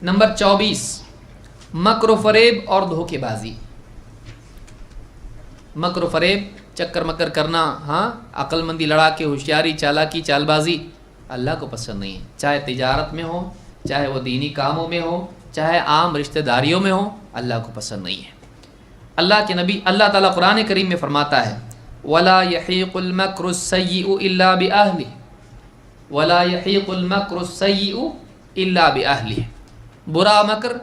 Number 24, मक्र फरेब और धोखेबाजी। मक्र फरेब, चक्कर मक्कर करना, हाँ, अक्लमंदी लड़ा के, होशियारी, चालाकी, चालबाजी अल्लाह को पसंद नहीं है। चाहे तिजारत में हो, चाहे वो दीनी कामों में हो, चाहे आम रिश्तेदारियों में हो, अल्लाह को पसंद नहीं है। अल्लाह के नबी, अल्लाह ताला कुरान करीम में फरमाता है, वला यहीकुल मक्रु सय्यिउ इल्ला बिअहलिही, वला यहीकुल मक्रु सय्यिउ इल्ला बिअहलिही। बुरा मकर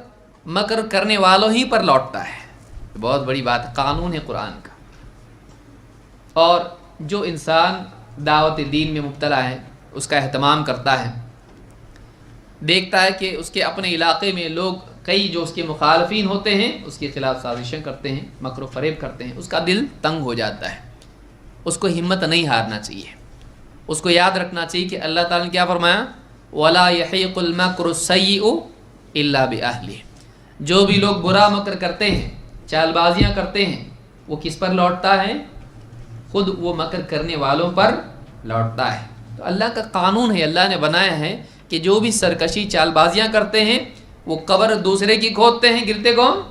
मकर करने वालों ही पर लौटता है। बहुत बड़ी बात है, कानून है कुरान का। और जो इंसान दावत दीन में मुब्तला है, उसका एहतमाम करता है, देखता है कि उसके अपने इलाके में लोग कई जो उसके मुखालफीन होते हैं उसके खिलाफ साजिशें करते हैं, मक्र फरेब करते हैं, उसका दिल तंग हो जाता है। उसको हिम्मत नहीं हारना चाहिए। उसको याद रखना चाहिए कि अल्लाह ताला ने क्या फरमाया, वला यहीकुल मक्रु सय्यिउ इल्ला बिअहलिही। जो भी लोग बुरा मकर करते हैं, चालबाजियाँ करते हैं, वो किस पर लौटता है? खुद वो मकर करने वालों पर लौटता है। तो अल्लाह का कानून है, अल्लाह ने बनाया है कि जो भी सरकशी चालबाजियाँ करते हैं वो कब्र दूसरे की खोदते हैं। गिरते कौन?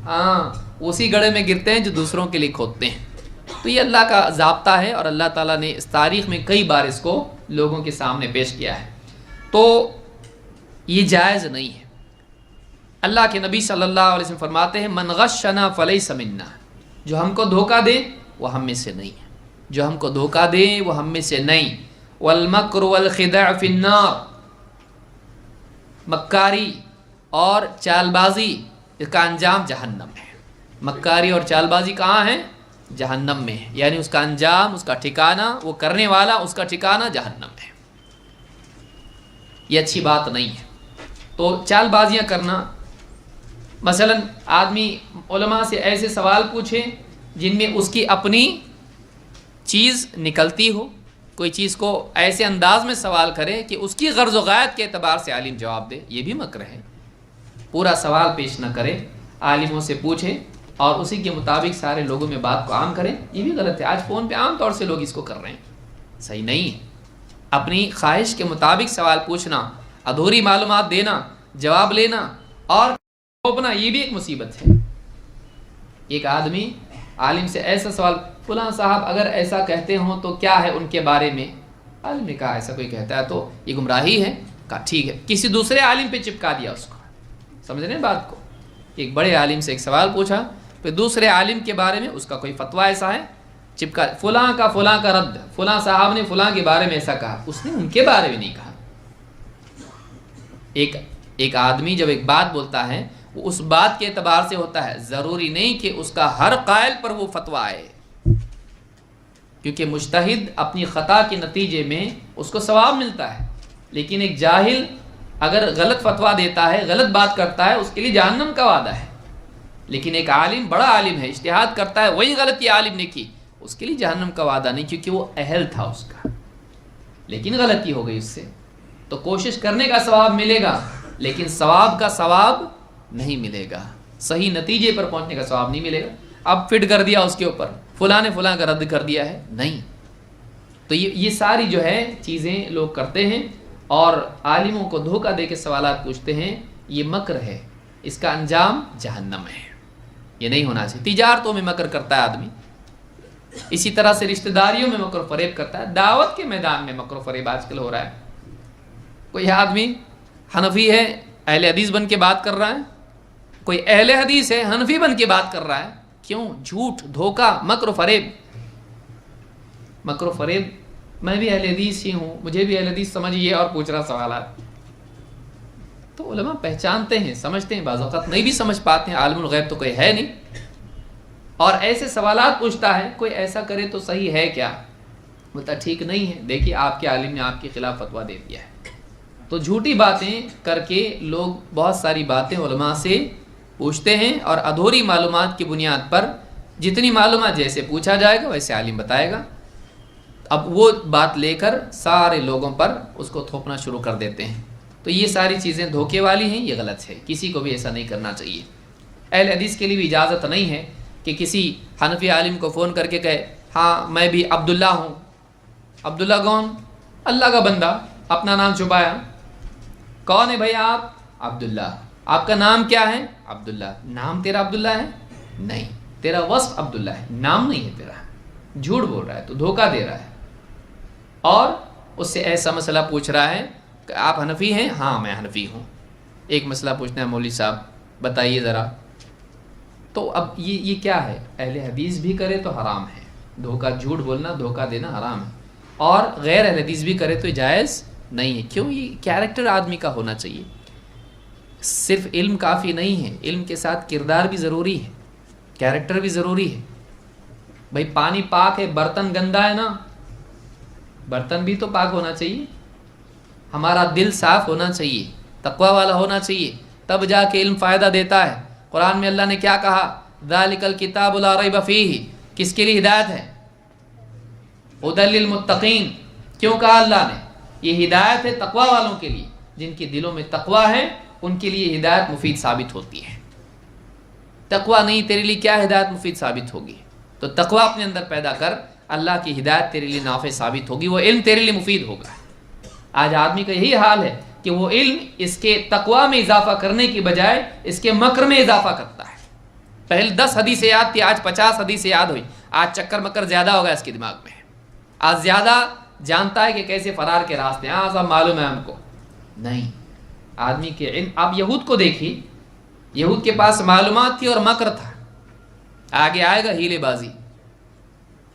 हाँ, उसी गड्ढे में गिरते हैं जो दूसरों के लिए खोदते हैं। तो ये अल्लाह का ज़ाब्ता है और अल्लाह ताला ने इस तारीख़ में कई बार इसको लोगों के सामने पेश किया है। तो ये जायज़ नहीं है। अल्लाह के नबी सल्लल्लाहु अलैहि वसल्लम फरमाते हैं, मन गश्शना फलैसा मिन्ना। जो हमको धोखा दे वो हम में से नहीं है। जो हमको धोखा दे वो हम में से नहीं। वल मक्र वल खिदा फिन्नार। मक्कारी और चालबाजी, इसका अंजाम जहन्नम है। मक्कारी और चालबाजी कहाँ है? जहन्नम में है। यानी उसका अंजाम, उसका ठिकाना, वो करने वाला, उसका ठिकाना जहन्नम है। ये अच्छी बात नहीं है। तो चालबाजियाँ करना, मसलन आदमी उलमा से ऐसे सवाल पूछे जिनमें उसकी अपनी चीज़ निकलती हो, कोई चीज़ को ऐसे अंदाज में सवाल करे कि उसकी गर्ज़ व गायत के एतबार से आलिम जवाब दे, ये भी मक्र है। पूरा सवाल पेश न करे, आलिमों से पूछे और उसी के मुताबिक सारे लोगों में बात को आम करें, ये भी गलत है। आज फ़ोन पे आम तौर से लोग इसको कर रहे हैं, सही नहीं है। अपनी ख्वाहिश के मुताबिक सवाल पूछना, अधूरी मालूमात देना, जवाब लेना और थोपना, ये भी एक मुसीबत है। एक आदमी आलिम से ऐसा सवाल, फलां साहब अगर ऐसा कहते हो तो क्या है उनके बारे में? आलिम ने कहा ऐसा कोई कहता है तो ये गुमराही है। कहा ठीक है, किसी दूसरे आलिम पे चिपका दिया उसको। समझ रहे हैं बात को? एक बड़े आलिम से एक सवाल पूछा, फिर दूसरे आलिम के बारे में उसका कोई फतवा ऐसा है, चिपका, फलां का रद्द, फलां साहब ने फलां के बारे में ऐसा कहा, उसने उनके बारे में नहीं कहा। एक आदमी जब एक बात बोलता है वो उस बात के एतबार से होता है, ज़रूरी नहीं कि उसका हर कायल पर वो फतवा आए, क्योंकि मुज्तहिद अपनी ख़ता के नतीजे में उसको सवाब मिलता है। लेकिन एक जाहिल अगर गलत फतवा देता है, गलत बात करता है, उसके लिए जहन्नम का वादा है। लेकिन एक आलिम, बड़ा आलिम है, इज्तिहाद करता है, वही गलती आलिम ने की, उसके लिए जहन्नम का वादा नहीं, क्योंकि वो अहल था उसका, लेकिन गलती हो गई उससे। तो कोशिश करने का सवाब मिलेगा, लेकिन सवाब का सवाब नहीं मिलेगा, सही नतीजे पर पहुंचने का सवाब नहीं मिलेगा। अब फिट कर दिया उसके ऊपर, फलां ने फलां का रद्द कर दिया है, नहीं। तो ये सारी जो है चीज़ें लोग करते हैं और आलिमों को धोखा दे के सवालात पूछते हैं, ये मकर है, इसका अंजाम जहन्नम है। ये नहीं होना चाहिए। तिजारतों में मकर करता है आदमी, इसी तरह से रिश्तेदारियों में मकर फरेब करता है, दावत के मैदान में मकर फरेब आजकल हो रहा है। कोई आदमी हनफी है, अहले हदीस बन के बात कर रहा है, कोई अहले हदीस है, हनफी बन के बात कर रहा है। क्यों? झूठ, धोखा, मक्र फरेब। मक्र फरेब, मैं भी अहले हदीस ही हूँ, मुझे भी अहले हदीस समझिए और पूछ रहा सवालात। तो उलमा पहचानते हैं, समझते हैं, बाज़ औक़ात नहीं भी समझ पाते हैं, आलिमुल गैब तो कोई है नहीं, और ऐसे सवालात पूछता है, कोई ऐसा करे तो सही है क्या? बोलता ठीक नहीं है, देखिए आपके आलिम ने आपके खिलाफ फतवा दे दिया है। तो झूठी बातें करके लोग बहुत सारी बातें उलमा से पूछते हैं और अधूरी मालूमात की बुनियाद पर, जितनी मालूमात जैसे पूछा जाएगा वैसे आलिम बताएगा, अब वो बात लेकर सारे लोगों पर उसको थोपना शुरू कर देते हैं। तो ये सारी चीज़ें धोखे वाली हैं, ये गलत है, किसी को भी ऐसा नहीं करना चाहिए। अहले हदीस के लिए भी इजाज़त नहीं है कि किसी हनफी आलिम को फ़ोन करके कहे हाँ मैं भी अब्दुल्ला हूँ। अब्दुल्ला कौन? अल्लाह का बंदा, अपना नाम छुपाया। कौन है भाई आप? عبداللہ. آپ کا نام کیا ہے؟ عبداللہ. نام تیرا عبداللہ ہے؟ نہیں. تیرا وصف عبداللہ ہے، نام نہیں ہے تیرا. جھوٹ بول رہا ہے تو دھوکہ دے رہا ہے. اور اس سے ایسا مسئلہ پوچھ رہا ہے کہ آپ حنفی ہیں؟ ہاں میں حنفی ہوں. ایک مسئلہ پوچھنا ہے مولوی صاحب بتائیے ذرا. تو اب یہ کیا ہے؟ اہل حدیث بھی کرے تو حرام ہے دھوکہ، جھوٹ بولنا، دھوکہ دینا حرام ہے. اور غیر اہل حدیث بھی کرے تو جائز نہیں ہے. کیوں؟ یہ کیریکٹر آدمی کا ہونا چاہیے. صرف علم کافی نہیں ہے، علم کے ساتھ کردار بھی ضروری ہے، کیریکٹر بھی ضروری ہے. بھائی پانی پاک ہے، برتن گندا ہے نا، برتن بھی تو پاک ہونا چاہیے. ہمارا دل صاف ہونا چاہیے، تقوی والا ہونا چاہیے، تب جا کے علم فائدہ دیتا ہے. قرآن میں اللہ نے کیا کہا؟ ذالک الکتاب لا ریب فیہ. کس کے لیے ہدایت ہے؟ ھدی للمتقین. کیوں کہا اللہ نے؟ یہ ہدایت ہے تقوی والوں کے لیے. جن کے دلوں میں تقوی ہے ان کے لیے ہدایت مفید ثابت ہوتی ہے. تقوی نہیں تیرے لیے کیا ہدایت مفید ثابت ہوگی؟ تو تقوی اپنے اندر پیدا کر، اللہ کی ہدایت تیرے لیے نافع ثابت ہوگی، وہ علم تیرے لیے مفید ہوگا. آج آدمی کا یہی حال ہے کہ وہ علم اس کے تقوی میں اضافہ کرنے کی بجائے اس کے مکر میں اضافہ کرتا ہے. پہلے 10 حدیثیں یاد تھی، آج 50 حدیثیں یاد ہوئی. آج چکر مکر زیادہ ہوگا اس کے دماغ میں. آج زیادہ جانتا ہے کہ کیسے فرار کے راستے ہیں. سب معلوم ہے ہم کو. نہیں، آدمی کے علم. آپ یہود کو دیکھیے، یہود کے پاس معلومات تھی اور مکر تھا. آگے آئے گا ہیلے بازی.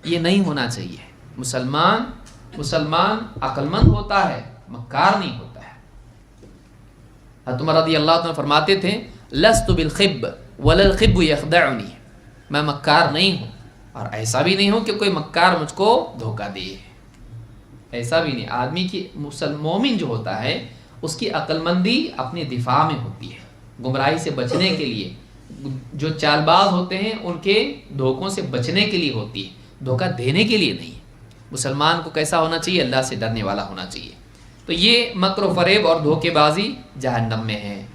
یہ نہیں ہونا چاہیے. مسلمان عقل مند ہوتا ہے، مکار نہیں ہوتا ہے. حضرت عمر رضی اللہ عنہ فرماتے تھے لست بالخب ولا الخب یخدعنی. میں مکار نہیں ہوں اور ایسا بھی نہیں ہوں کہ کوئی مکار مجھ کو دھوکہ دے. ایسا بھی نہیں. آدمی کی مومن جو ہوتا ہے اس کی عقل مندی اپنے دفاع میں ہوتی ہے، گمراہی سے بچنے کے لیے. جو چال باز ہوتے ہیں ان کے دھوکوں سے بچنے کے لیے ہوتی ہے، دھوکہ دینے کے لیے نہیں. مسلمان کو کیسا ہونا چاہیے؟ اللہ سے ڈرنے والا ہونا چاہیے. تو یہ مکر و فریب اور دھوکے بازی جہنم میں ہے.